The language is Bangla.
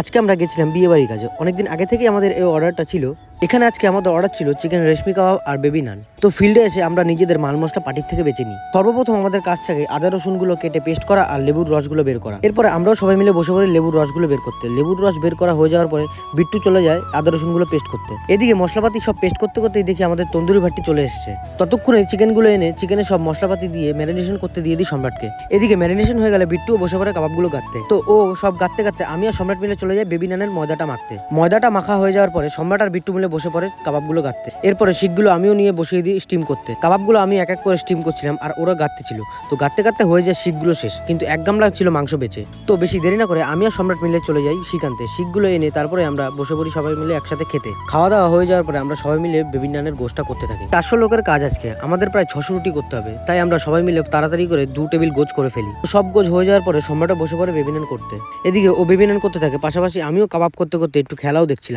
আজকে আমরা গেছিলাম বিয়ে বাড়ির কাজে। অনেকদিন আগে থেকেই আমাদের এই অর্ডারটা ছিল। এখানে আজকে আমাদের অর্ডার ছিল চিকেন রেশমি কাবাব আর বেবি নান। তো ফিল্ডে এসে আমরা নিজেদের মাল মশলা পার্টির থেকে বেছে নিই। সর্বপ্রথম আমাদের কাজ থাকে আদা রসুনগুলো কেটে পেস্ট করা আর লেবুর রসগুলো বের করা। এরপরে আমরাও সবাই মিলে বসে পড়ি লেবুর রসগুলো বের করতে। লেবুর রস বের করা হয়ে যাওয়ার পরে বিট্টু চলে যায় আদা রসুনগুলো পেস্ট করতে। এদিকে মশলাপাতি সব পেস্ট করতে করতেই দেখি আমাদের তন্দুরি ভাতটি চলে এসেছে। ততক্ষণে চিকেনগুলো এনে চিকেনের সব মশলাপাতি দিয়ে ম্যারিনেশন করতে দিয়ে দিই সম্রাটকে। এদিকে ম্যারিনেশন হয়ে গেলে বিট্টুও বসে পড়ে কাবাবগুলো গাঁথতে। তো ও সব গাঁথতে গাঁথতে আমি আর সম্রাট মিলে চলে যাই বেবি নানের ময়দাটা মাখতে। ময়দাটা মাখা হয়ে যাওয়ার পরে সম্রাট আর বিট্টু মিলে বসে পড়ে কাবাবগুলো গাঁথতে। এরপরে শিকগুলো আমিও নিয়ে বসিয়ে দিই স্টিম করতে। কাবাবগুলো আমি এক এক করে স্টিম করছিলাম আর ওরা গাঁথতে ছিল। তো গাঁথতে গাঁথতে হয়ে যায় শিকগুলো শেষ, কিন্তু এক গামলা ছিল মাংস বেঁচে। তো বেশি দেরি না করে আমি আর সম্রাট মিলে চলে যাই শিক আনতে। শিকগুলো এনে তারপরে আমরা বসে পড়ি সবাই মিলে একসাথে খেতে। খাওয়া দাওয়া হয়ে যাওয়ার পরে আমরা সবাই মিলে বেবি নানের গোশটা করতে থাকি। 400 লোকের কাজ আজকে, আমাদের প্রায় 600 রুটি করতে হবে। তাই আমরা সবাই মিলে তাড়াতাড়ি করে 2 টেবিল গোছ করে ফেলি। সব গোছ হয়ে যাওয়ার পরে সম্রাটও বসে পড়ে বেবি নান করতে। এদিকে ও বেবি নান করতে থাকে, পাশাপাশি আমিও কাবাব করতে করতে একটু খেলাও দেখছিলাম।